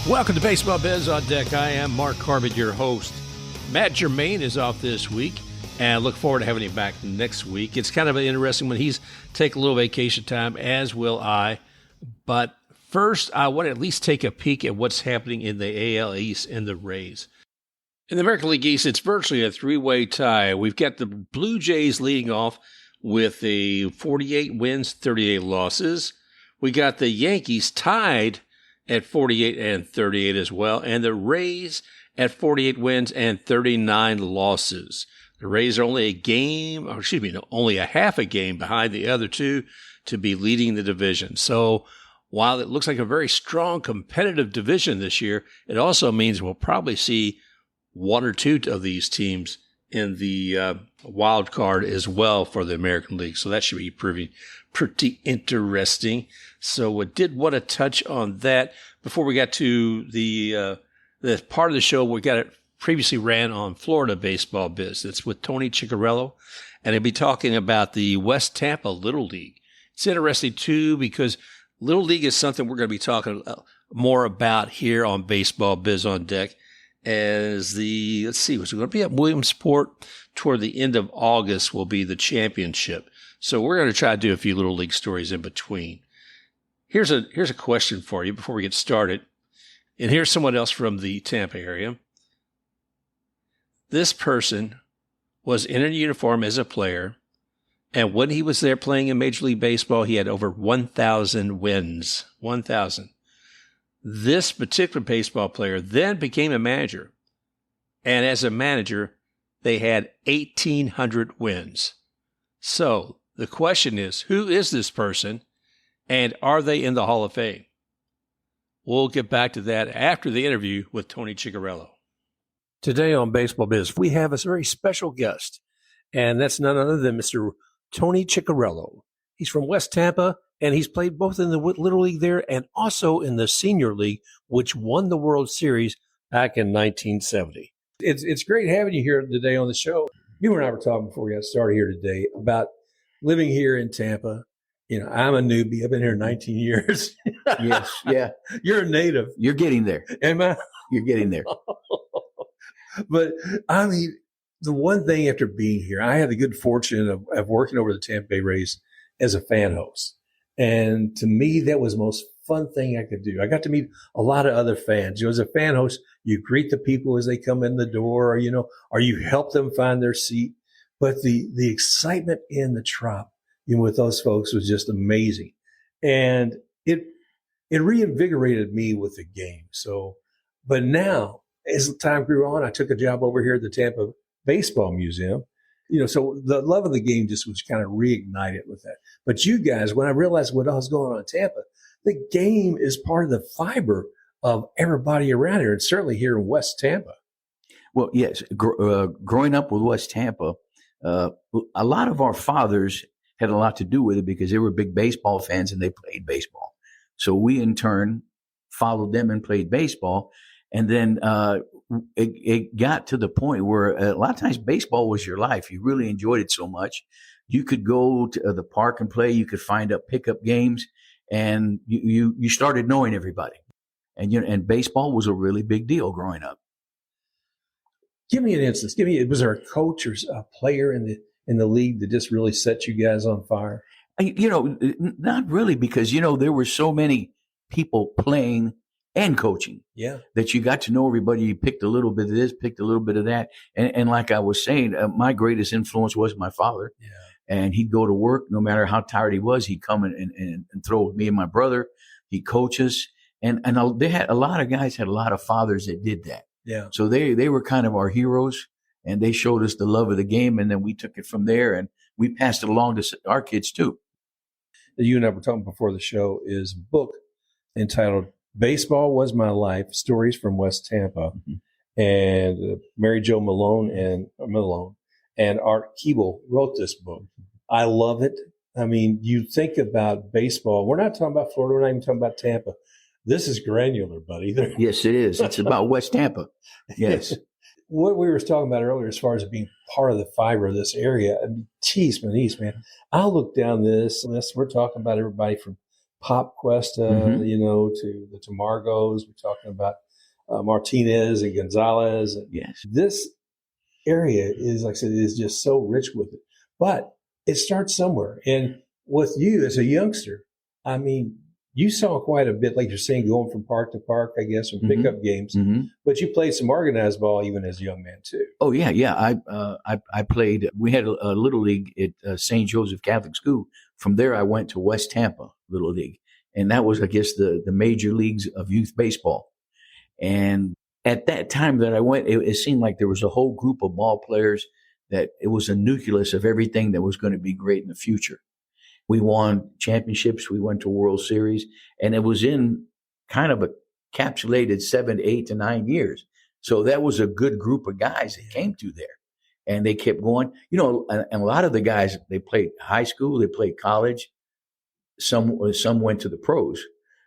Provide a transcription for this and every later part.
Welcome to Baseball Biz on Deck. I am Mark Corbett, your host. Matt Germain is off this week, and I look forward to having him back next week. It's kind of interesting when he's taking a little vacation time, as will I. But first, I want to at least take a peek at what's happening in the AL East and the Rays. In the American League East, it's virtually a three-way tie. We've got the Blue Jays leading off with a 48 wins, 38 losses. We got the Yankees tied at 48 and 38 as well, and the Rays at 48 wins and 39 losses. The Rays are only only a half a game behind the other two to be leading the division. So while it looks like a very strong competitive division this year, it also means we'll probably see one or two of these teams in the wild card as well for the American League. So that should be proving pretty interesting. So I did want to touch on that before we got to the part of the show we got it previously ran on Florida Baseball Biz. It's with Tony Ciccarello, and he'll be talking about the West Tampa Little League. It's interesting, too, because Little League is something we're going to be talking more about here on Baseball Biz on Deck as what's going to be at Williamsport toward the end of August will be the championship. So we're going to try to do a few Little League stories in between. Here's a question for you before we get started. And here's someone else from the Tampa area. This person was in a uniform as a player, and when he was there playing in Major League Baseball, he had over 1,000 wins. 1,000. This particular baseball player then became a manager, and as a manager, they had 1,800 wins. So the question is, who is this person, and are they in the Hall of Fame? We'll get back to that after the interview with Tony Ciccarello. Today on Baseball Biz, we have a very special guest, and that's none other than Mr. Tony Ciccarello. He's from West Tampa, and he's played both in the Little League there and also in the Senior League, which won the World Series back in 1970. It's great having you here today on the show. You and I were talking before we got started here today about living here in Tampa. You know, I'm a newbie. I've been here 19 years. Yes, yeah. You're a native. You're getting there. Am I? You're getting there. But, I mean, the one thing after being here, I had the good fortune of working over the Tampa Bay Rays as a fan host. And to me, that was the most fun thing I could do. I got to meet a lot of other fans. You know, as a fan host, you greet the people as they come in the door, or you help them find their seat. But the excitement in the Trop, with those folks was just amazing. And it reinvigorated me with the game. So, but now, as time grew on, I took a job over here at the Tampa Baseball Museum. So the love of the game just was kind of reignited with that. But you guys, when I realized what was going on in Tampa, the game is part of the fiber of everybody around here, and certainly here in West Tampa. Well, yes, growing up with West Tampa, a lot of our fathers had a lot to do with it because they were big baseball fans and they played baseball. So we, in turn, followed them and played baseball. And then it got to the point where a lot of times baseball was your life. You really enjoyed it so much. You could go to the park and play. You could find pickup games, and you started knowing everybody. And baseball was a really big deal growing up. Give me an instance. Was there a coach or a player in the league that just really set you guys on fire? Not really, because, there were so many people playing and coaching. Yeah. That you got to know everybody. You picked a little bit of this, picked a little bit of that. And like I was saying, my greatest influence was my father. Yeah. And he'd go to work, no matter how tired he was, he'd come and throw with me and my brother. He'd coach us. And they had a lot of guys had a lot of fathers that did that. Yeah. So they were kind of our heroes, and they showed us the love of the game. And then we took it from there, and we passed it along to our kids too. You and I were talking before the show is a book entitled Baseball Was My Life, Stories from West Tampa. Mm-hmm. And Mary Jo Melone and Art Keeble wrote this book. I love it. I mean, you think about baseball. We're not talking about Florida. We're not even talking about Tampa. This is granular, buddy. Yes, it is. It's about West Tampa. Yes. What we were talking about earlier, as far as being part of the fiber of this area, I mean, geez, man. I look down this list. We're talking about everybody from Pop Cuesta, to the Tamargos. We're talking about Martinez and Gonzalez. And Yes. this area is, like I said, is just so rich with it. But it starts somewhere. And with you as a youngster, I mean, you saw quite a bit, like you're saying, going from park to park, I guess, and pickup games. Mm-hmm. But you played some organized ball even as a young man, too. Oh, yeah, yeah. I played. We had a little league at St. Joseph Catholic School. From there, I went to West Tampa Little League. And that was, I guess, the major leagues of youth baseball. And at that time that I went, it seemed like there was a whole group of ball players that it was a nucleus of everything that was going to be great in the future. We won championships. We went to World Series, and it was in kind of a encapsulated 7, 8 to 9 years. So that was a good group of guys that came through there, and they kept going. And a lot of the guys, they played high school, they played college. Some went to the pros.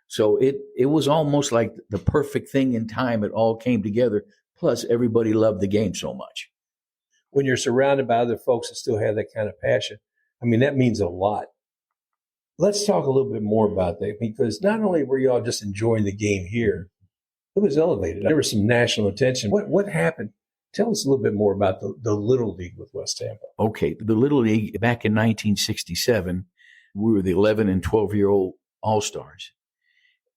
So it was almost like the perfect thing in time. It all came together. Plus, everybody loved the game so much. When you're surrounded by other folks that still have that kind of passion, I mean, that means a lot. Let's talk a little bit more about that, because not only were you all just enjoying the game here, it was elevated. There was some national attention. What happened? Tell us a little bit more about the Little League with West Tampa. Okay. The Little League, back in 1967, we were the 11 and 12-year-old All-Stars.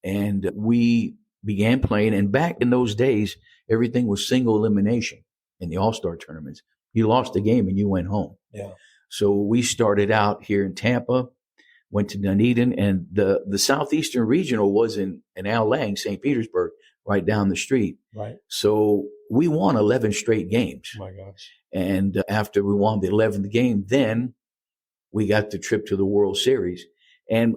And we began playing. And back in those days, everything was single elimination in the All-Star tournaments. You lost the game and you went home. Yeah. So we started out here in Tampa, went to Dunedin, and the Southeastern Regional was in Al Lang, St. Petersburg, right down the street. Right. So we won 11 straight games. Oh my gosh. And after we won the 11th game, then we got the trip to the World Series. And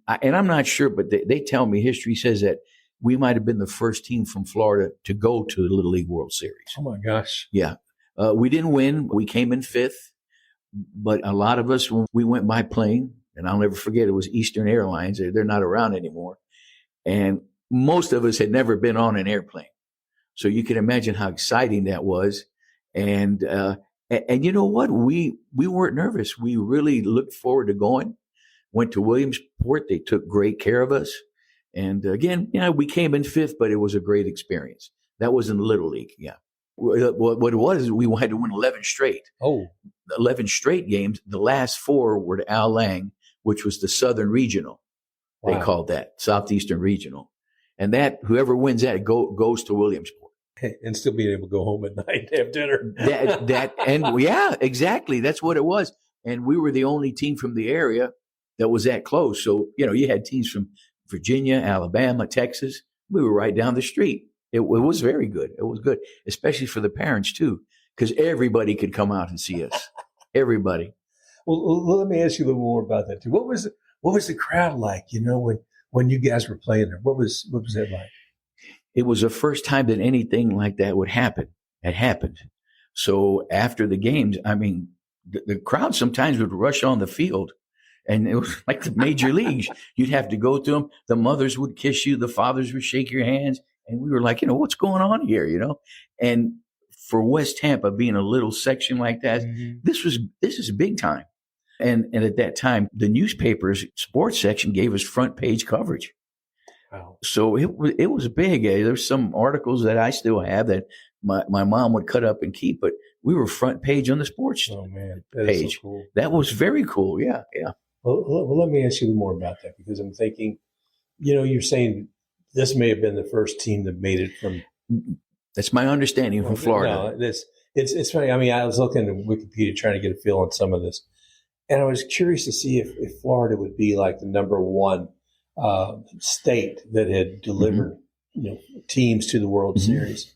I'm not sure, but they tell me history says that we might have been the first team from Florida to go to the Little League World Series. Oh my gosh. Yeah. We didn't win. We came in 5th, but a lot of us, when we went by plane, and I'll never forget, it was Eastern Airlines. They're not around anymore. And most of us had never been on an airplane. So you can imagine how exciting that was. And you know what? We weren't nervous. We really looked forward to going. Went to Williamsport. They took great care of us. And again, we came in 5th, but it was a great experience. That was in the Little League. Yeah. What it was, we had to win 11 straight. Oh, 11 straight games. The last 4 were to Al Lang, which was the Southern Regional. They called that Southeastern Regional. And that whoever wins that goes to Williamsport. And still being able to go home at night and have dinner. And yeah, exactly. That's what it was. And we were the only team from the area that was that close. So, you had teams from Virginia, Alabama, Texas. We were right down the street. It was very good. It was good, especially for the parents too, because everybody could come out and see us. Everybody. Well, let me ask you a little more about that too. What was the crowd like? When you guys were playing there, what was that like? It was the first time that anything like that would happen. It happened. So after the games, I mean, the crowd sometimes would rush on the field. And it was like the major leagues. You'd have to go to them. The mothers would kiss you. The fathers would shake your hands. And we were like, what's going on here, And for West Tampa being a little section like that, this is big time. And at that time, the newspaper's sports section gave us front page coverage. Wow. So it was big. There's some articles that I still have that my mom would cut up and keep, but we were front page on the sports that page. Is so cool. That was very cool. Yeah. Yeah. Well, let me ask you more about that, because I'm thinking, you're saying this may have been the first team that made it from. That's my understanding from Florida. No, it's funny. I mean, I was looking at Wikipedia trying to get a feel on some of this, and I was curious to see if Florida would be like the number one state that had delivered teams to the World Series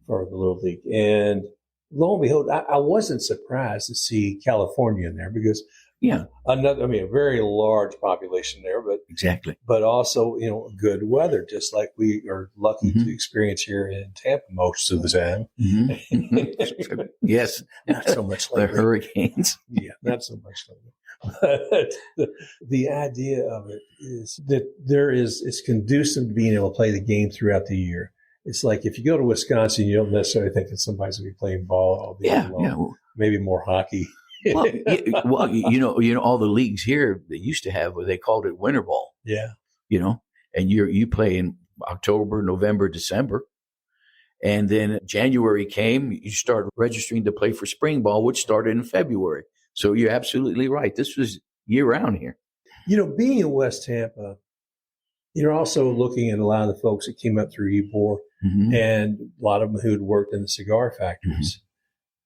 for the Little League. And lo and behold, I wasn't surprised to see California in there, because a very large population there, but exactly, but also good weather, just like we are lucky to experience here in Tampa most of the time. Yes, not so much the hurricanes. Yeah, not so much lately. The idea of it is that it's conducive to being able to play the game throughout the year. It's like if you go to Wisconsin, you don't necessarily think that somebody's going to be playing ball all day long. Maybe more hockey. Well, all the leagues here they used to have, they called it winter ball. Yeah. And you play in October, November, December. And then January came, you start registering to play for spring ball, which started in February. So you're absolutely right. This was year round here. Being in West Tampa, you're also looking at a lot of the folks that came up through Ybor and a lot of them who had worked in the cigar factories.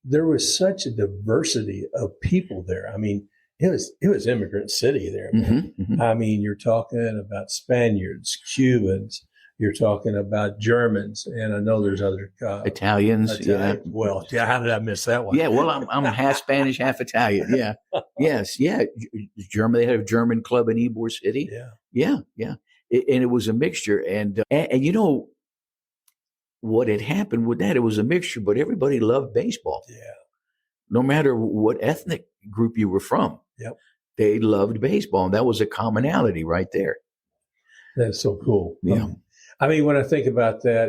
There was such a diversity of people there. I mean, it was immigrant city there, man. I mean, you're talking about Spaniards, Cubans, you're talking about Germans, and I know there's other Italians. Yeah. Well, how did I miss that one? Yeah. Well, I'm half Spanish, half Italian. Yeah. Yes. Yeah. German. They had a German club in Ybor City. Yeah. Yeah. Yeah. And it was a mixture. And what had happened with that, it was a mixture, but everybody loved baseball. Yeah. No matter what ethnic group you were from. Yep. They loved baseball. And that was a commonality right there. That's so cool. Yeah. I mean, when I think about that,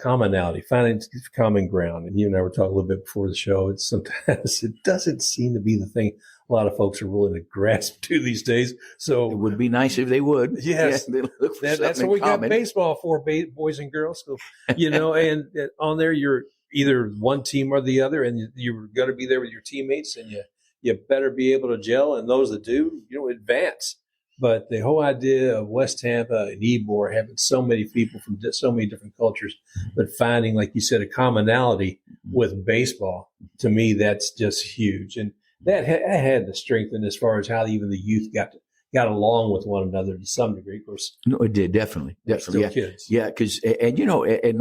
commonality, finding common ground. And you and I were talking a little bit before the show. Sometimes it doesn't seem to be the thing a lot of folks are willing to grasp to these days. So it would be nice if they would. Yes, yeah, that's what we got baseball for, boys and girls. So, and on there, you're either one team or the other, and you're going to be there with your teammates, and you better be able to gel. And those that do, advance. But the whole idea of West Tampa and Ybor having so many people from so many different cultures, but finding, like you said, a commonality with baseball, to me, that's just huge. And that had to strengthen as far as how even the youth got along with one another to some degree. Of course, no, it did definitely. Still yeah. Kids. Yeah, because and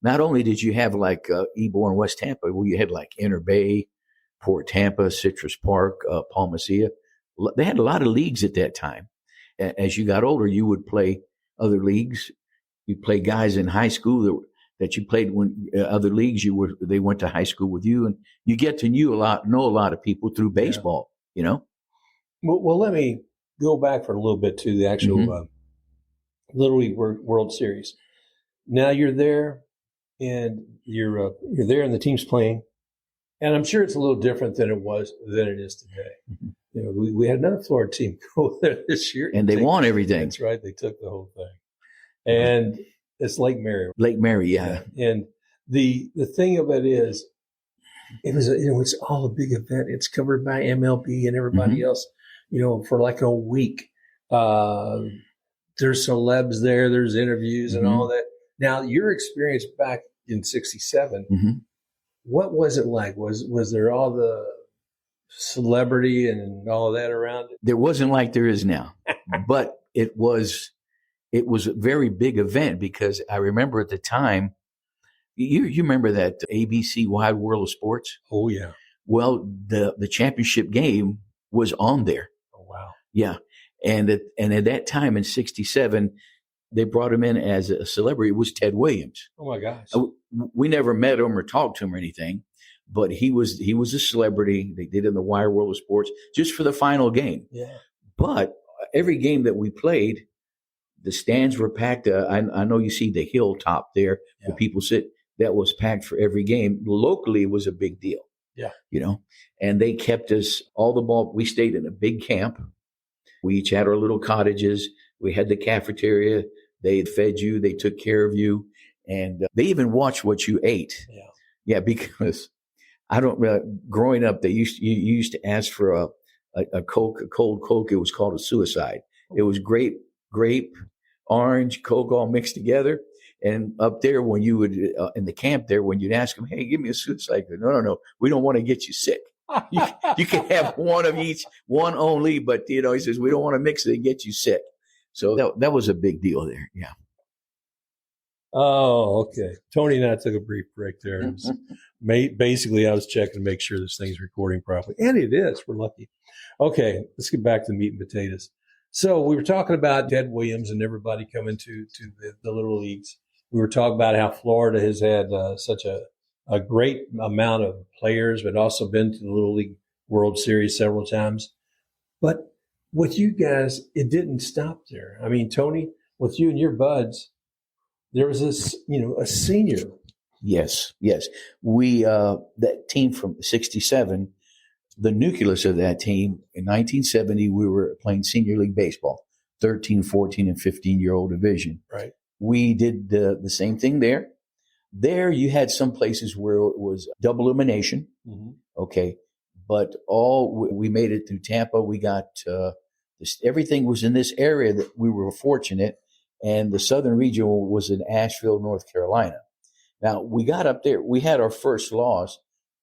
not only did you have like Ybor and West Tampa, well, you had like Inner Bay, Port Tampa, Citrus Park, Palmacia. They had a lot of leagues at that time. As you got older, you would play other leagues. You play guys in high school that you played when other leagues. They went to high school with you, and you get to know a lot of people through baseball. Well, let me go back for a little bit to the actual Little League World Series. Now you're there, and you're there, and the team's playing, and I'm sure it's a little different than it is today. We had another Florida team go there this year. And they won everything. That's right. They took the whole thing. And it's Lake Mary. Lake Mary, yeah. And the thing of it is, it's all a big event. It's covered by MLB and everybody else, for like a week. There's celebs there. There's interviews and all that. Now, your experience back in 67, what was it like? Was there all the celebrity and all of that around it? There wasn't like there is now, but it was a very big event because I remember at the time, you remember that ABC Wide World of Sports? Oh yeah. Well, the championship game was on there. Oh wow. Yeah. And at that time in 67, they brought him in as a celebrity. It was Ted Williams. Oh my gosh. We never met him or talked to him or anything. But he was a celebrity. They did in the Wire World of Sports just for the final game. Yeah. But every game that we played, the stands were packed. I know you see the hilltop there where people sit. That was packed for every game. Locally, it was a big deal. Yeah. And they kept us all the ball. We stayed in a big camp. We each had our little cottages. We had the cafeteria. They fed you. They took care of you. And they even watched what you ate. Yeah. Yeah, because growing up, you used to ask for a Coke, a cold Coke. It was called a suicide. It was grape, orange, Coke all mixed together. And up there, when you would, in the camp there, when you'd ask them, hey, give me a suicide. No, we don't want to get you sick. You can have one of each, one only, but he says, we don't want to mix it and get you sick. So that was a big deal there. Yeah. Oh, okay. Tony and I took a brief break there. It was basically, I was checking to make sure this thing's recording properly. And it is. We're lucky. Okay, let's get back to the meat and potatoes. So we were talking about Ted Williams and everybody coming to the Little Leagues. We were talking about how Florida has had such a great amount of players, but also been to the Little League World Series several times. But with you guys, it didn't stop there. I mean, Tony, with you and your buds, there was this, a senior. Yes. We, that team from 67, the nucleus of that team in 1970, we were playing senior league baseball. 13, 14, and 15-year-old division. Right. We did the same thing there. There, you had some places where it was double elimination. Mm-hmm. Okay. But we made it through Tampa. We got everything was in this area that we were fortunate. And the Southern region was in Asheville, North Carolina. Now, we got up there. We had our first loss,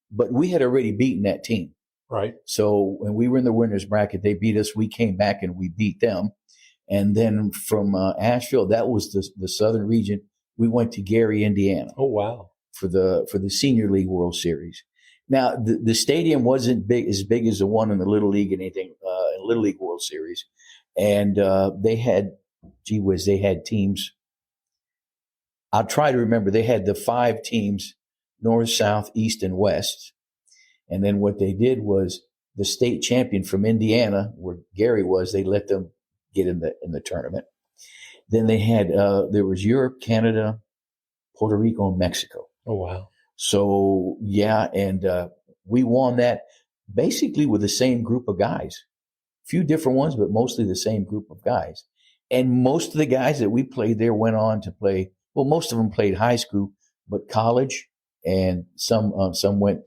but we had already beaten that team. Right. So when we were in the winners bracket, they beat us. We came back and we beat them. And then from Asheville, that was the Southern region. We went to Gary, Indiana. Oh, wow. For the Senior League World Series. Now, the stadium wasn't as big as the one in the Little League and anything, in Little League World Series. And they had teams. I'll try to remember. They had the 5 teams, North, South, East, and West. And then what they did was the state champion from Indiana, where Gary was, they let them get in the tournament. Then they had there was Europe, Canada, Puerto Rico, and Mexico. Oh, wow. So, yeah, and we won that basically with the same group of guys. A few different ones, but mostly the same group of guys. And most of the guys that we played there went on to play, well, most of them played high school, but college, and some went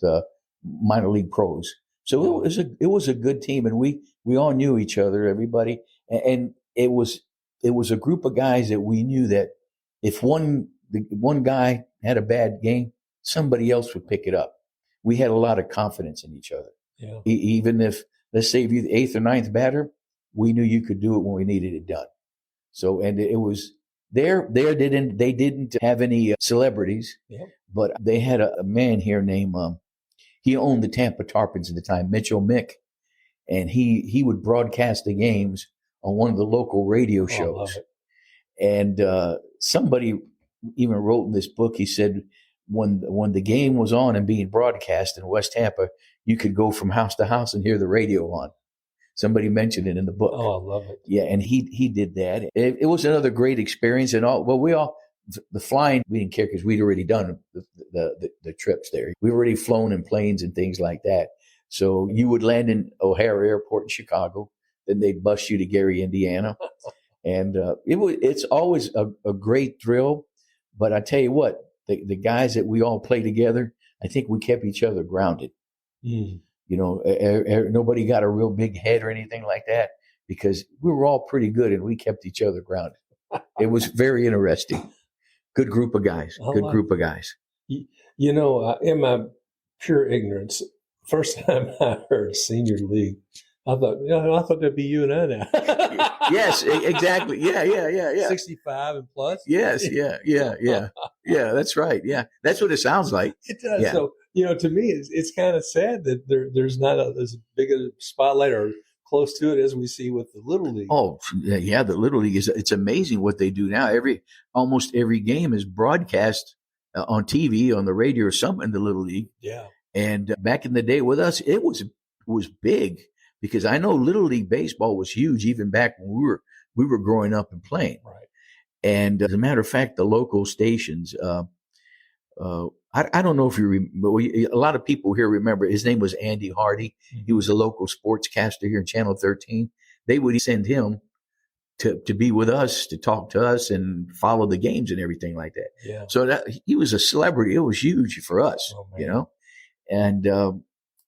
minor league pros. So it was a good team, and we all knew each other, everybody. And it was a group of guys that we knew that if one guy had a bad game, somebody else would pick it up. We had a lot of confidence in each other. Yeah. Even if, let's say, if you're the 8th or 9th batter, we knew you could do it when we needed it done. So, and it was they didn't have any celebrities, yeah. But they had a man here named, he owned the Tampa Tarpons at the time, Mitchell Mick, and he would broadcast the games on one of the local radio shows. I love it. And somebody even wrote in this book, he said, when the game was on and being broadcast in West Tampa, you could go from house to house and hear the radio on. Somebody mentioned it in the book. Oh, I love it. Yeah, and he did that. It was another great experience. And the flying, we didn't care because we'd already done the trips there. We'd already flown in planes and things like that. So you would land in O'Hare Airport in Chicago, then they'd bus you to Gary, Indiana. And it's always a great thrill. But I tell you what, the guys that we all play together, I think we kept each other grounded. Mm. You know, nobody got a real big head or anything like that because we were all pretty good and we kept each other grounded. It was very interesting. Good group of guys. You know, in my pure ignorance, first time I heard Senior League, I thought that'd be you and I now. Yes, exactly. Yeah. 65 and plus. Yes, yeah. Yeah, that's right. Yeah, that's what it sounds like. It does. Yeah. So, to me, it's kind of sad that there's not as big a spotlight or close to it as we see with the Little League. Oh, yeah. The Little League it's amazing what they do now. Almost every game is broadcast on TV, on the radio, or something in the Little League. Yeah. And back in the day with us, it was big. Because I know Little League baseball was huge even back when we were growing up and playing. Right. And as a matter of fact, the local stations, I don't know if you remember, a lot of people here remember, his name was Andy Hardy. Mm-hmm. He was a local sportscaster here in Channel 13. They would send him to be with us, to talk to us and follow the games and everything like that. Yeah. So he was a celebrity. It was huge for us, And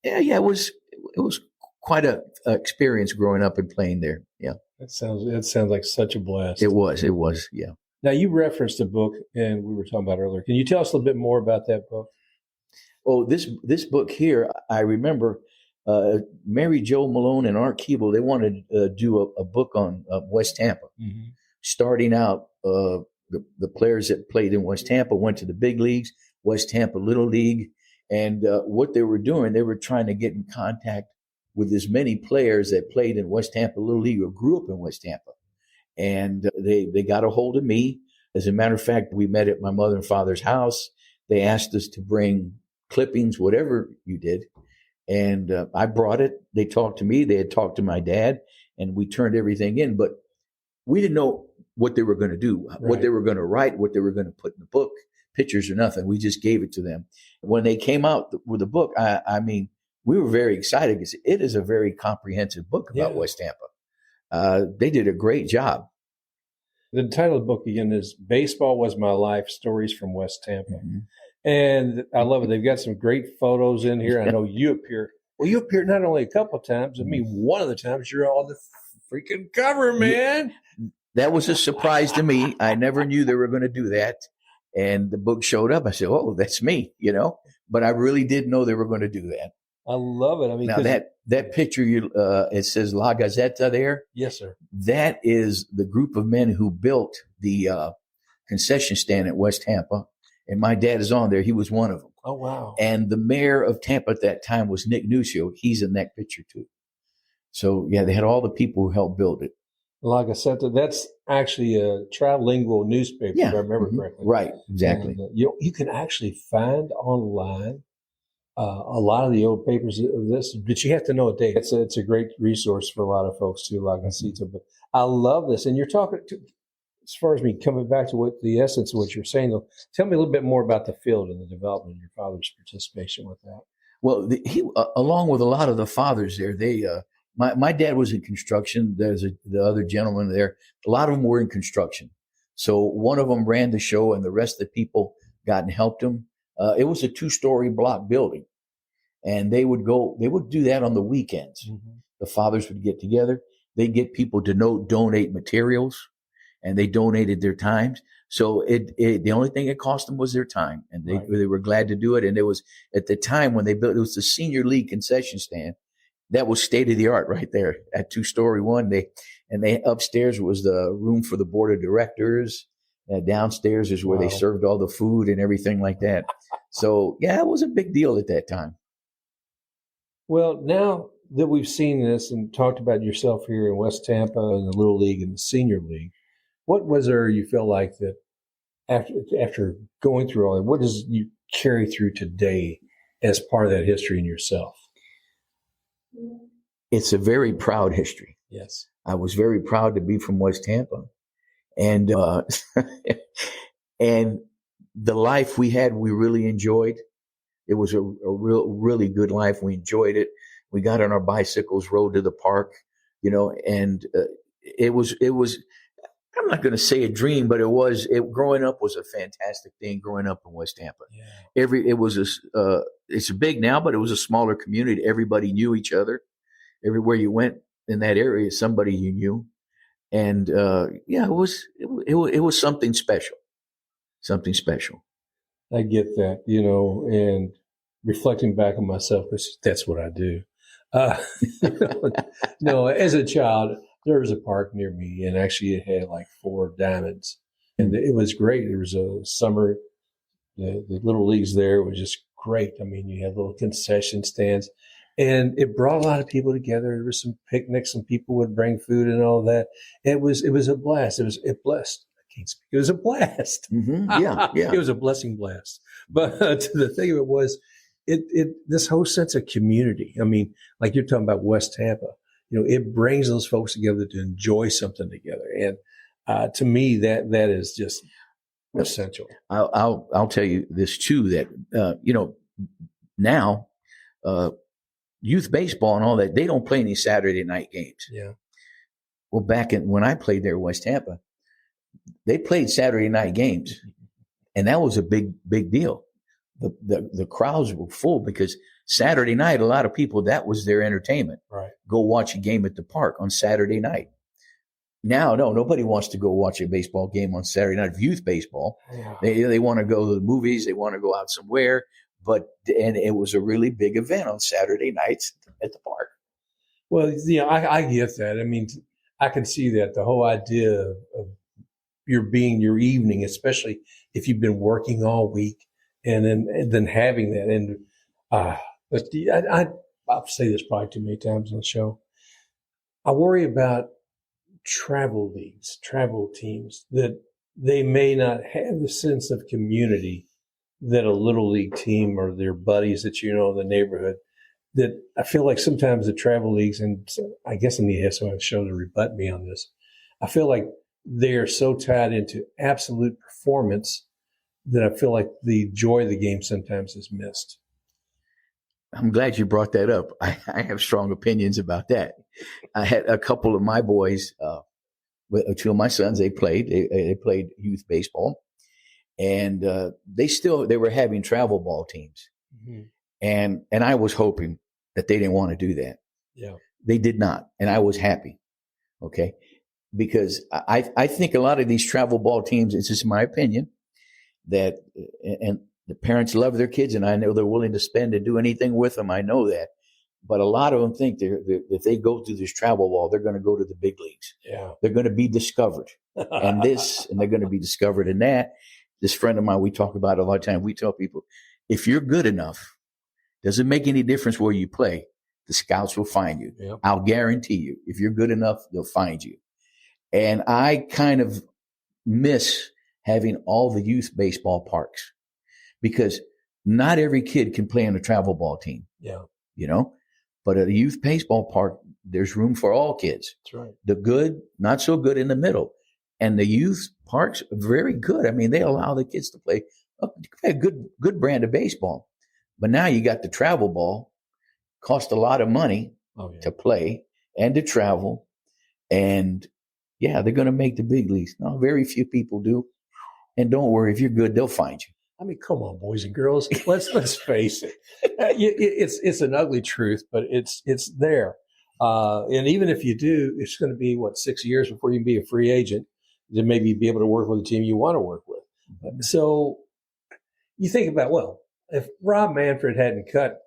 it was quite a experience growing up and playing there. Yeah. That sounds like such a blast. It was. Yeah. Now you referenced a book and we were talking about earlier. Can you tell us a little bit more about that book? Oh, this book here, I remember Mary Jo Melone and Art Keeble, they wanted to do a book on West Tampa. Mm-hmm. Starting out, the players that played in West Tampa went to the big leagues, West Tampa Little League. And what they were doing, they were trying to get in contact with as many players that played in West Tampa Little League or grew up in West Tampa. And they got a hold of me. As a matter of fact, we met at my mother and father's house. They asked us to bring clippings, whatever you did. And I brought it. They talked to me. They had talked to my dad, and we turned everything in. But we didn't know what they were going to do, right, what they were going to write, what they were going to put in the book, pictures or nothing. We just gave it to them. When they came out with the book, I mean, we were very excited because it is a very comprehensive book about West Tampa. They did a great job. The title of the book again is "Baseball Was My Life: Stories from West Tampa," Mm-hmm. and I love it. They've got some great photos in here. I know you appear. Well, you appeared not only a couple of times. I mean, one of the times you're on the freaking cover, man. That was a surprise to me. I never knew they were going to do that. And the book showed up. I said, "Oh, that's me," But I really didn't know they were going to do that. I love it. I mean, now that picture, it says La Gazzetta there. Yes, sir. That is the group of men who built the concession stand at West Tampa. And my dad is on there. He was one of them. Oh, wow. And the mayor of Tampa at that time was Nick Nucio. He's in that picture too. So, yeah, they had all the people who helped build it. La Gazzetta, that's actually a trilingual newspaper, if I remember correctly. Right, exactly. And, you can actually find online a lot of the old papers of this, but you have to know a date. It's a great resource for a lot of folks too, La Gazzetta. But I love this. And you're talking as far as me coming back to what the essence of what you're saying, though, tell me a little bit more about the field and the development of your father's participation with that. Well, he along with a lot of the fathers there, my dad was in construction. There's the other gentleman there. A lot of them were in construction. So one of them ran the show, and the rest of the people got and helped him. It was a 2-story block building, and they would do that on the weekends. Mm-hmm. The fathers would get together. They'd get people to donate materials, and they donated their times. So the only thing it cost them was their time, and they were glad to do it. And it was at the time when they built, it was the senior league concession stand. That was state of the art right there at 2-story one. They upstairs was the room for the board of directors. Downstairs is where they served all the food and everything like that. So yeah, it was a big deal at that time. Well, now that we've seen this and talked about yourself here in West Tampa and the Little League and the Senior League, what was there you feel like that after going through all that, what does you carry through today as part of that history in yourself? It's a very proud history. Yes. I was very proud to be from West Tampa. And and the life we had, we really enjoyed. It was a really good life. We enjoyed it. We got on our bicycles, rode to the park, and it was, I'm not going to say a dream, but growing up was a fantastic thing growing up in West Tampa. Yeah. It's big now, but it was a smaller community. Everybody knew each other. Everywhere you went in that area, somebody you knew. And it was something special. Something special. I get that, and reflecting back on myself, that's what I do. As a child, there was a park near me, and actually it had like 4 diamonds, and it was great. There was a summer, the little leagues there was just great. I mean, you had little concession stands, and it brought a lot of people together. There was some picnics, some people would bring food and all that. It was a blast. It blessed. I can't speak. It was a blast. Mm-hmm. Yeah. It was a blessing blast. But the thing of it was, this whole sense of community. I mean, like you're talking about West Tampa. It brings those folks together to enjoy something together. And to me, that is just essential. I'll tell you this too, that, now, youth baseball and all that, they don't play any Saturday night games. Yeah. Well, when I played there in West Tampa, they played Saturday night games, and that was a big, big deal. The crowds were full because Saturday night, a lot of people, that was their entertainment. Right. Go watch a game at the park on Saturday night. Now, no, nobody wants to go watch a baseball game on Saturday night. Youth baseball, yeah. They want to go to the movies. They want to go out somewhere. And it was a really big event on Saturday nights at the park. Well, I get that. I mean, I can see that. The whole idea of your evening, especially if you've been working all week, and then having that. And I'll say this probably too many times on the show. I worry about travel leagues, travel teams, that they may not have the sense of community that a little league team or their buddies that in the neighborhood, that I feel like sometimes the travel leagues, and I guess I need to have someone show to rebut me on this. I feel like they are so tied into absolute performance that I feel like the joy of the game sometimes is missed. I'm glad you brought that up. I have strong opinions about that. I had a couple of my boys, two of my sons, they played youth baseball, and they were having travel ball teams. Mm-hmm. And I was hoping that they didn't want to do that. Yeah. They did not. And I was happy. Okay. Because I think a lot of these travel ball teams, it's just my opinion, that, and the parents love their kids, and I know they're willing to spend and do anything with them. I know that. But a lot of them think if they go through this travel ball, they're going to go to the big leagues. Yeah. They're going to be discovered and they're going to be discovered in that. This friend of mine, we talk about it a lot of time. We tell people, if you're good enough, doesn't make any difference where you play. The scouts will find you. Yep. I'll guarantee you, if you're good enough, they'll find you. And I kind of miss having all the youth baseball parks, because not every kid can play on a travel ball team. Yeah. But at a youth baseball park, there's room for all kids. That's right. The good, not so good in the middle. And the youth parks are very good. I mean, they allow the kids to play a good brand of baseball. But now you got the travel ball, cost a lot of money to play and to travel. And yeah, they're going to make the big leagues. No, very few people do. And don't worry, if you're good, they'll find you. I mean, come on, boys and girls. Let's face it. It's an ugly truth, but it's there. And even if you do, it's going to be 6 years before you can be a free agent to maybe be able to work with a team you want to work with. So you think about, if Rob Manfred hadn't cut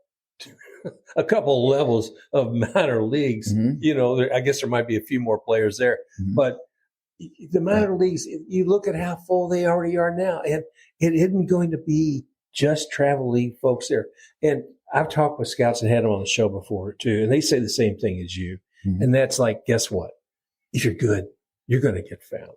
a couple of levels of minor leagues, I guess there might be a few more players there, but the minor leagues, you look at how full they already are now, and it isn't going to be just travel league folks there. And I've talked with scouts and had them on the show before too, and they say the same thing as you. Mm-hmm. And that's like, guess what? If you're good, you're going to get found.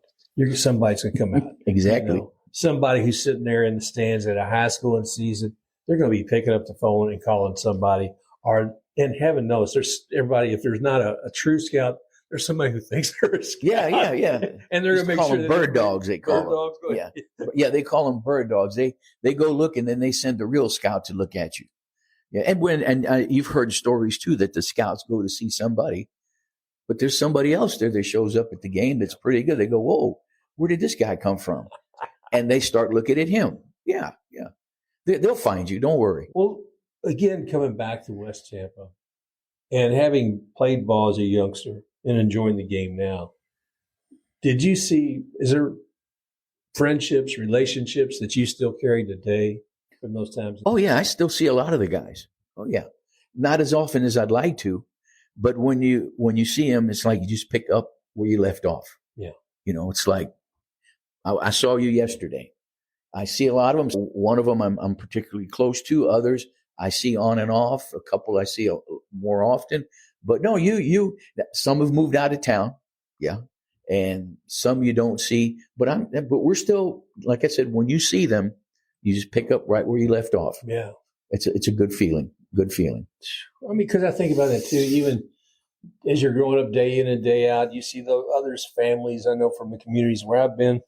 Somebody's going to come out. Exactly. Somebody who's sitting there in the stands at a high school and sees it, they're going to be picking up the phone and calling somebody. And heaven knows, there's everybody. If there's not a true scout, there's somebody who thinks they're a scout. Yeah. And they're going to make call sure them bird dogs. They call bird them. dogs. Yeah. They call them bird dogs. They go look, and then they send the real scout to look at you. Yeah, and you've heard stories too that the scouts go to see somebody, but there's somebody else there that shows up at the game that's pretty good. They go, whoa, where did this guy come from? And they start looking at him. Yeah. They'll find you. Don't worry. Well, again, coming back to West Tampa and having played ball as a youngster and enjoying the game now, is there friendships, relationships that you still carry today from those times? Oh, yeah. I still see a lot of the guys. Oh, yeah. Not as often as I'd like to, but when you see them, it's like you just pick up where you left off. Yeah. It's like, I saw you yesterday. I see a lot of them. One of them I'm particularly close to. Others I see on and off. A couple I see more often. But no, some have moved out of town. Yeah. And some you don't see. But we're still, like I said, when you see them, you just pick up right where you left off. Yeah. It's a good feeling. Good feeling. I mean, because I think about that too. Even as you're growing up day in and day out, you see the others' families. I know from the communities where I've been,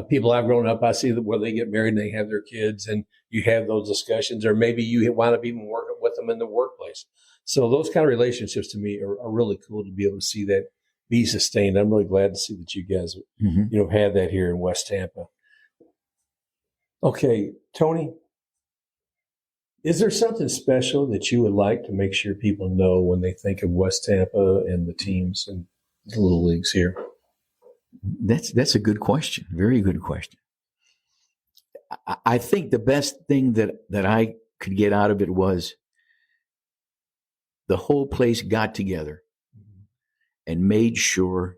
people I've grown up, I see that where they get married and they have their kids, and you have those discussions, or maybe you wind up even working with them in the workplace. So those kind of relationships to me are really cool to be able to see that be sustained. I'm really glad to see that you guys, had that here in West Tampa. Okay, Tony, is there something special that you would like to make sure people know when they think of West Tampa and the teams and the little leagues here? That's a good question. Very good question. I think the best thing that I could get out of it was the whole place got together and made sure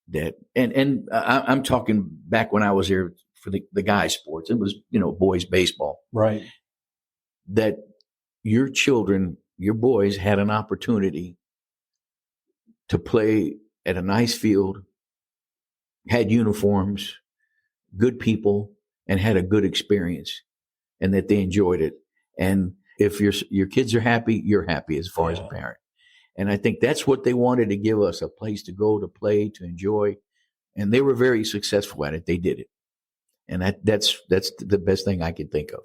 that, and I'm talking back when I was here for the guys' sports. It was, boys baseball. Right. That your children, your boys had an opportunity to play at a nice field, had uniforms, good people, and had a good experience, and that they enjoyed it. And if your kids are happy, you're happy as far as a parent. And I think that's what they wanted to give us, a place to go, to play, to enjoy. And they were very successful at it. They did it. And that's the best thing I can think of.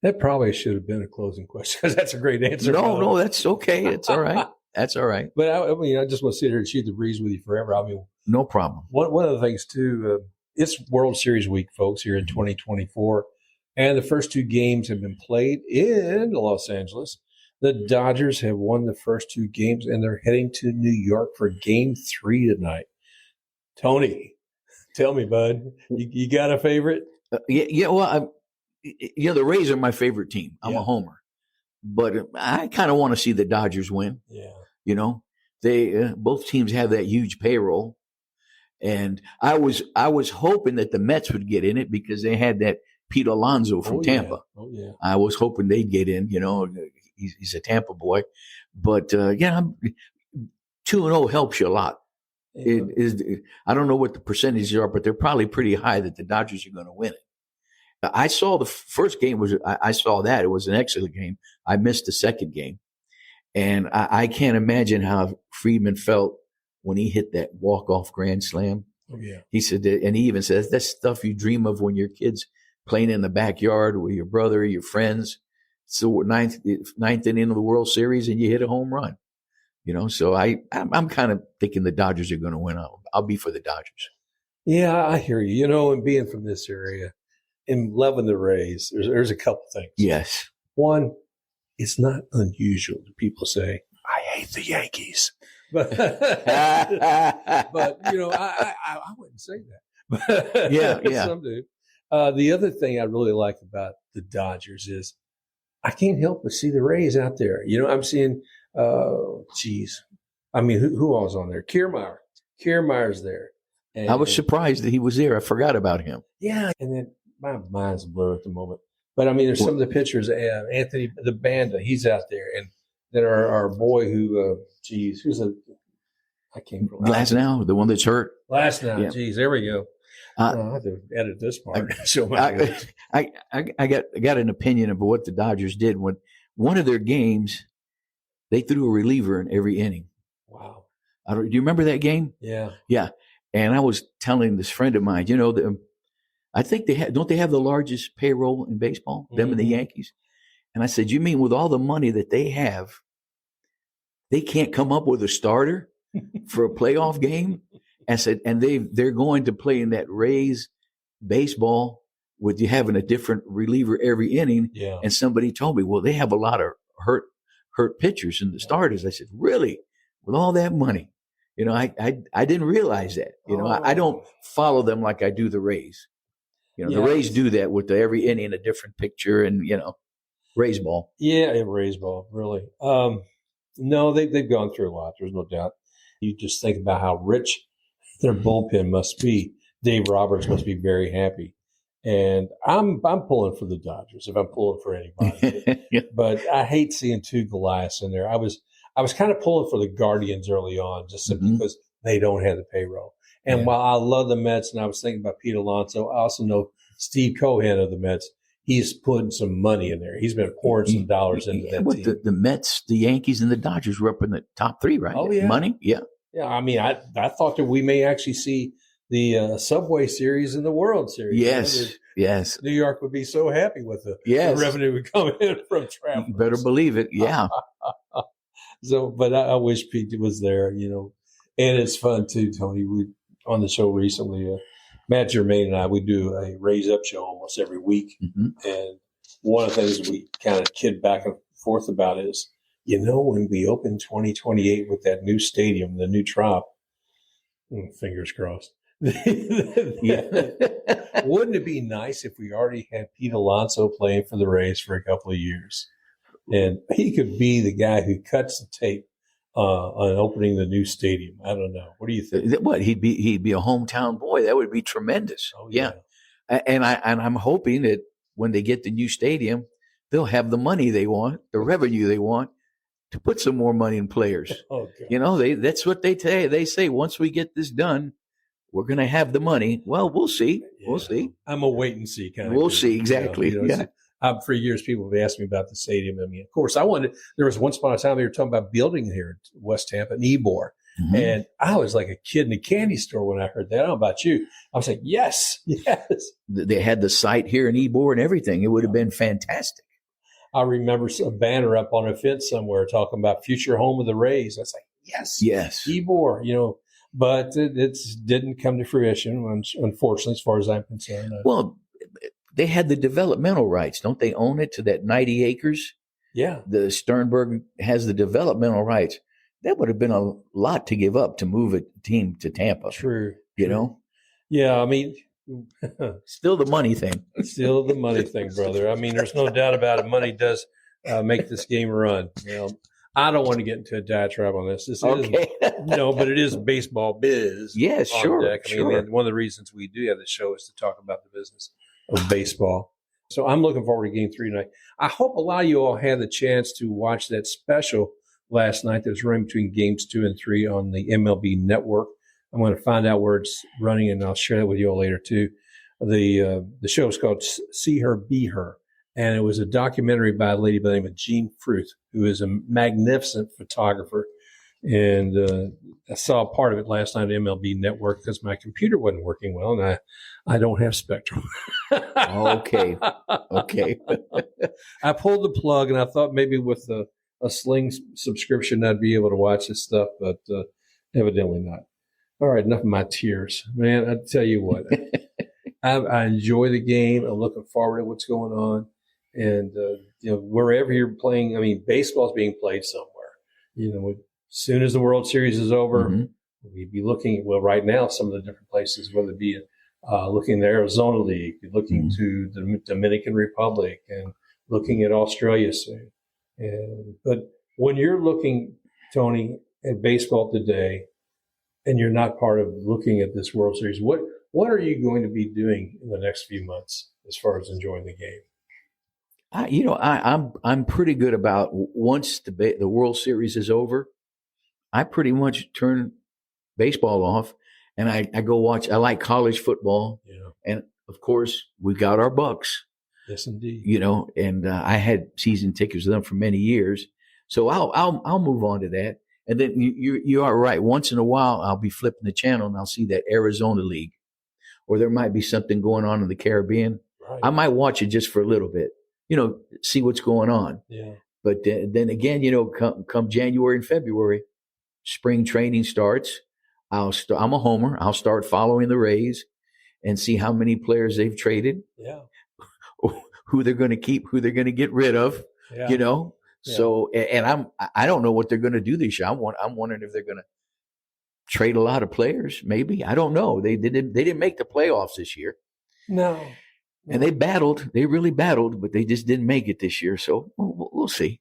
That probably should have been a closing question because that's a great answer. No, that's okay. It's all right. That's all right. But I mean, I just want to sit here and shoot the breeze with you forever. I mean, No problem. one of the things too, it's World Series week, folks, here in 2024, and the first two games have been played in Los Angeles. The Dodgers have won the first two games, and they're heading to New York for Game 3 tonight. Tony, tell me, bud, you got a favorite? Well, the Rays are my favorite team. I'm a homer, but I kind of want to see the Dodgers win. Yeah. They both teams have that huge payroll, and I was hoping that the Mets would get in it because they had that Pete Alonso from Tampa. Yeah. Oh yeah. I was hoping they'd get in. He's a Tampa boy, but 2-0 helps you a lot. Yeah. I don't know what the percentages are, but they're probably pretty high that the Dodgers are going to win it. I saw the first game I saw that. It was an excellent game. I missed the second game. And I can't imagine how Friedman felt when he hit that walk-off grand slam. Oh, yeah. He said, and he even says, that's stuff you dream of when your kid's playing in the backyard with your brother or your friends. So ninth inning of the World Series and you hit a home run. So I'm kind of thinking the Dodgers are going to win. I'll be for the Dodgers. Yeah, I hear you. And being from this area and loving the Rays, there's a couple things. Yes. One, it's not unusual that people say, I hate the Yankees. But I wouldn't say that. Yeah. Some do. The other thing I really like about the Dodgers is I can't help but see the Rays out there. I'm seeing, who else on there? Kiermaier. Kiermaier's there. And, I was surprised that he was there. I forgot about him. Yeah. And then my mind's blurred at the moment. But I mean, there's some of the pitchers. Anthony the Banda, he's out there, and then our boy who, I can't remember. Glasnow, the one that's hurt. Glasnow, there we go. I have to edit this part. I got an opinion of what the Dodgers did when one of their games, they threw a reliever in every inning. Wow. Do you remember that game? Yeah. Yeah. And I was telling this friend of mine, I think don't they have the largest payroll in baseball, them and the Yankees? And I said, you mean with all the money that they have, they can't come up with a starter for a playoff game? I said, and they're going to play in that Rays baseball with you having a different reliever every inning. Yeah. And somebody told me, well, they have a lot of hurt pitchers in the starters. I said, really? With all that money? I didn't realize that. I don't follow them like I do the Rays. The Rays do that with every inning a different picture and, Rays ball. Yeah, Rays ball, really. No, they've gone through a lot. There's no doubt. You just think about how rich their bullpen must be. Dave Roberts must be very happy. And I'm pulling for the Dodgers if I'm pulling for anybody. Yeah. But I hate seeing two Goliaths in there. I was kind of pulling for the Guardians early on just simply because they don't have the payroll. And while I love the Mets, and I was thinking about Pete Alonso, I also know Steve Cohen of the Mets. He's putting some money in there. He's been pouring some dollars into that team. The Mets, the Yankees, and the Dodgers were up in the top three, right? Oh, yeah. Money? Yeah. Yeah, I mean, I thought that we may actually see the Subway Series in the World Series. Yes. New York would be so happy with the revenue would come in from travel. Better believe it. Yeah. So, but I wish Pete was there, and it's fun too, Tony. We on the show recently, Matt Germain and I, we do a Raise Up show almost every week. And one of the things we kind of kid back and forth about is, when we open 2028 with that new stadium, the new Trop, fingers crossed. Yeah. Wouldn't it be nice if we already had Pete Alonso playing for the Rays for a couple of years? And he could be the guy who cuts the tape on opening the new stadium. I don't know. What do you think? What he'd be a hometown boy. That would be tremendous. Oh, yeah. And I'm hoping that when they get the new stadium, they'll have the money they want, the revenue they want, to put some more money in players. Oh, God. That's what they say. They say once we get this done, we're going to have the money. Well, we'll see. Yeah. We'll see. I'm a wait and see kind of. We'll see exactly. For years, people have asked me about the stadium. I mean, of course, there was once upon a time they were talking about building here in West Tampa, in Ybor. And I was like a kid in a candy store when I heard that. I don't know about you. I was like, yes. They had the site here in Ybor and everything. It would have been fantastic. I remember a banner up on a fence somewhere talking about future home of the Rays. I was like, yes, Keeble, but it didn't come to fruition, unfortunately, as far as I'm concerned. Well, they had the developmental rights. Don't they own it to that 90 acres? Yeah. The Sternberg has the developmental rights. That would have been a lot to give up to move a team to Tampa. True. Yeah, I mean, still the money thing. Still the money thing, brother. I mean, there's no doubt about it. Money does make this game run. I don't want to get into a diatribe on this. This okay. But it is baseball biz. Yes, sure. Deck. I mean, one of the reasons we do have this show is to talk about the business of baseball. So I'm looking forward to Game 3 tonight. I hope a lot of you all had the chance to watch that special last night that was running between Games 2 and 3 on the MLB Network. I'm going to find out where it's running, and I'll share that with you all later too. The show is called See Her, Be Her, and it was a documentary by a lady by the name of Jean Fruth, who is a magnificent photographer. And I saw part of it last night at MLB Network because my computer wasn't working well, and I don't have Spectrum. Okay. I pulled the plug, and I thought maybe with a Sling subscription I'd be able to watch this stuff, but evidently not. All right, enough of my tears. Man, I tell you what, I enjoy the game. I'm looking forward to what's going on. And, wherever you're playing, I mean, baseball's being played somewhere. As soon as the World Series is over, we'd be looking, right now, some of the different places, whether it be looking at the Arizona League, looking to the Dominican Republic, and looking at Australia soon. But when you're looking, Tony, at baseball today, and you're not part of looking at this World Series, what are you going to be doing in the next few months as far as enjoying the game? I'm pretty good about once the World Series is over, I pretty much turn baseball off and I go watch. I like college football, and of course we got our Bucks. Yes, indeed. And I had season tickets with them for many years, so I'll move on to that. And then you are right. Once in a while, I'll be flipping the channel and I'll see that Arizona League, or there might be something going on in the Caribbean. Right. I might watch it just for a little bit, see what's going on. Yeah. But then again, come January and February, spring training starts. I'm a homer. I'll start following the Rays and see how many players they've traded. Yeah. Who they're going to keep, who they're going to get rid of. Yeah. Yeah. So, and I don't know what they're going to do this year. I'm wondering if they're going to trade a lot of players. Maybe, I don't know. They didn't make the playoffs this year. No. And they really battled, but they just didn't make it this year. So we'll see.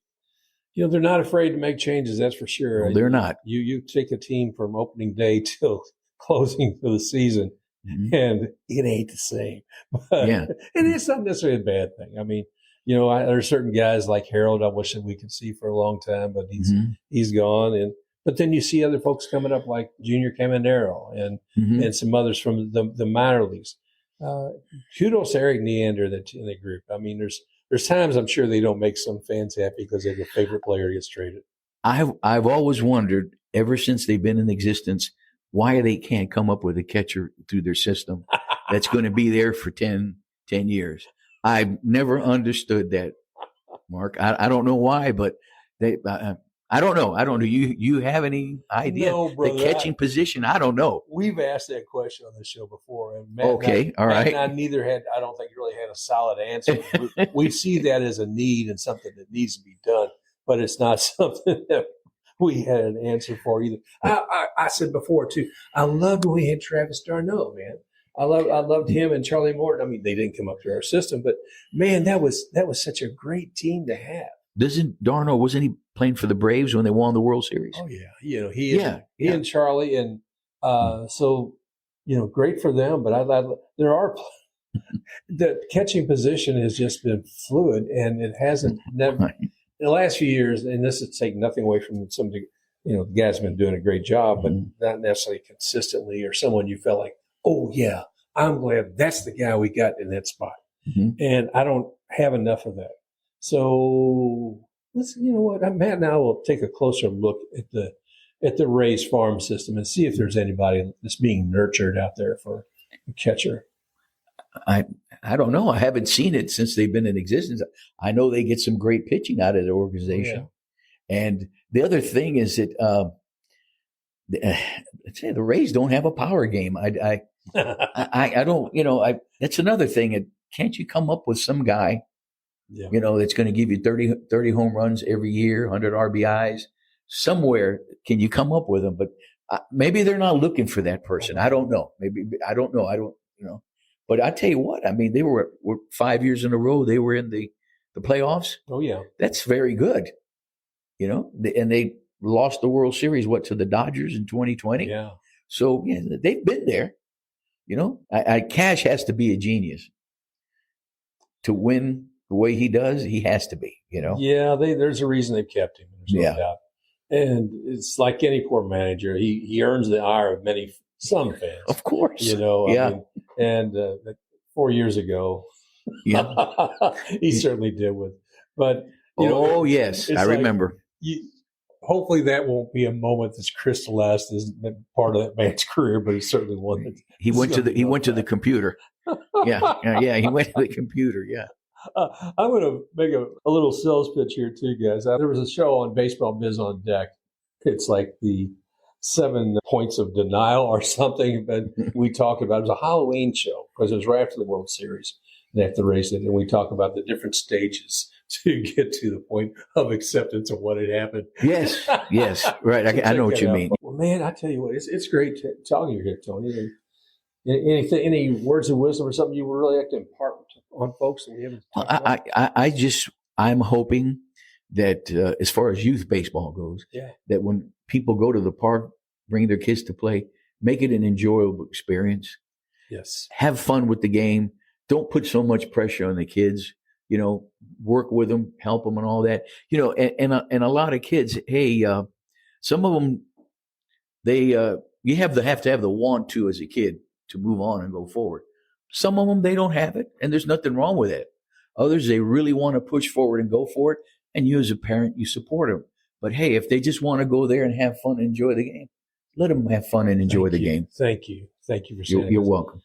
They're not afraid to make changes. That's for sure. No, they're not. You take a team from opening day till closing for the season, and it ain't the same. But, and it's not necessarily a bad thing. I mean, there are certain guys like Harold I wish that we could see for a long time, but he's gone. But then you see other folks coming up like Junior Caminero and some others from the minor leagues. Kudos to Eric Neander in the group. I mean, there's times I'm sure they don't make some fans happy because their favorite player gets traded. I've always wondered, ever since they've been in existence, why they can't come up with a catcher through their system that's going to be there for 10 years. I've never understood that, Mark. I don't know why, but I don't know. Do you have any idea? No, brother, the catching position? I don't know. We've asked that question on the show before, and Matt all right. Matt and I don't think really had a solid answer. we see that as a need and something that needs to be done, but it's not something that we had an answer for either. I said before too, I loved when we had Travis d'Arnaud, man. I loved him and Charlie Morton. I mean, they didn't come up to our system, but man, that was such a great team to have. Wasn't he playing for the Braves when they won the World Series? Oh yeah, he and Charlie, and so great for them. But there are the catching position has just been fluid, and it hasn't never in the last few years. And this is taking nothing away from some of the guys have been doing a great job, but not necessarily consistently, or someone you felt like, oh yeah, I'm glad that's the guy we got in that spot. And I don't have enough of that. So Matt and I will take a closer look at the Rays farm system and see if there's anybody that's being nurtured out there for a catcher. I don't know. I haven't seen it since they've been in existence. I know they get some great pitching out of the organization. Yeah. And the other thing is that let's say the Rays don't have a power game. I don't. That's another thing. Can't you come up with some guy, that's going to give you 30 home runs every year, 100 RBIs somewhere? Can you come up with them? But maybe they're not looking for that person. I don't know. Maybe I don't know. But I tell you what, I mean, they were 5 years in a row. They were in the playoffs. Oh yeah, that's very good. And they lost the World Series to the Dodgers in 2020. Yeah. So they've been there. Cash has to be a genius to win the way he does. He has to be. Yeah, there's a reason they've kept him. There's no doubt. And it's like any poor manager, he earns the ire of some fans. Of course. I mean, and 4 years ago, he certainly did with. But yes, I remember. Hopefully, that won't be a moment that's crystallized as part of that man's career, but it's certainly one that he went to the computer. Yeah, he went to the computer. Yeah. I'm going to make a little sales pitch here too, guys. There was a show on Baseball Biz on Deck. It's like the 7 points of denial or something, but we talked about it. It was a Halloween show because it was right after the World Series and after the race, and we talk about the different stages to get to the point of acceptance of what had happened. Yes, right. I know what you mean. Well, man, I tell you what, it's great talking to you here, Tony. Any words of wisdom or something you would really like to impart on folks that we haven't talked about? I'm hoping that as far as youth baseball goes, that when people go to the park, bring their kids to play, make it an enjoyable experience. Yes. Have fun with the game. Don't put so much pressure on the kids. Work with them, help them, and all that. And a lot of kids, some of them, you have to have the want to as a kid to move on and go forward. Some of them, they don't have it, and there's nothing wrong with it. Others, they really want to push forward and go for it, and you as a parent, you support them. But hey, if they just want to go there and have fun and enjoy the game, let them have fun and enjoy the game. Thank you for saying that. You're welcome.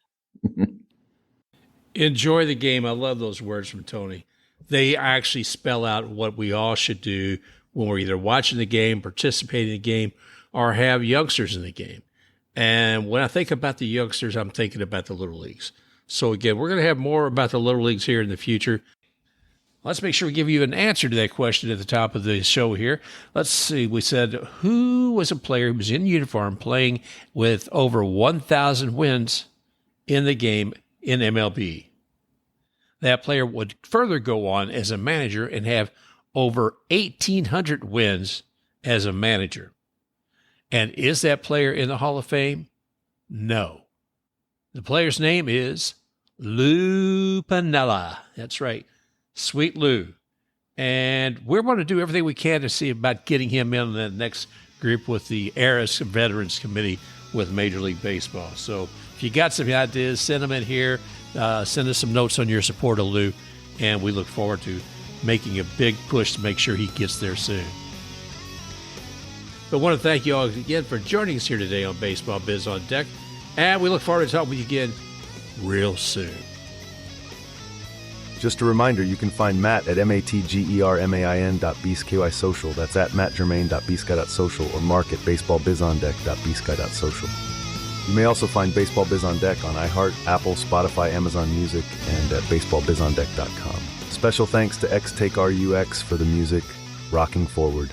Enjoy the game. I love those words from Tony. They actually spell out what we all should do when we're either watching the game, participating in the game, or have youngsters in the game. And when I think about the youngsters, I'm thinking about the Little Leagues. So again, we're going to have more about the Little Leagues here in the future. Let's make sure we give you an answer to that question at the top of the show here. Let's see. We said, who was a player who was in uniform playing with over 1,000 wins in the game in MLB? That player would further go on as a manager and have over 1,800 wins as a manager. And is that player in the Hall of Fame? No. The player's name is Lou Piniella. That's right. Sweet Lou. And we're going to do everything we can to see about getting him in the next group with the Eras Veterans Committee with Major League Baseball. So if you got some ideas, send them in here. Send us some notes on your support of Lou, and we look forward to making a big push to make sure he gets there soon. But I want to thank you all again for joining us here today on Baseball Biz on Deck, and we look forward to talking with you again real soon. Just a reminder, you can find Matt at matgermain.bsky social. That's at mattgermain.bsky.social or Mark at baseballbizondeck.bsky.social. You may also find Baseball Biz on Deck on iHeart, Apple, Spotify, Amazon Music, and at baseballbizondeck.com. Special thanks to XTakeRUX for the music, Rocking Forward.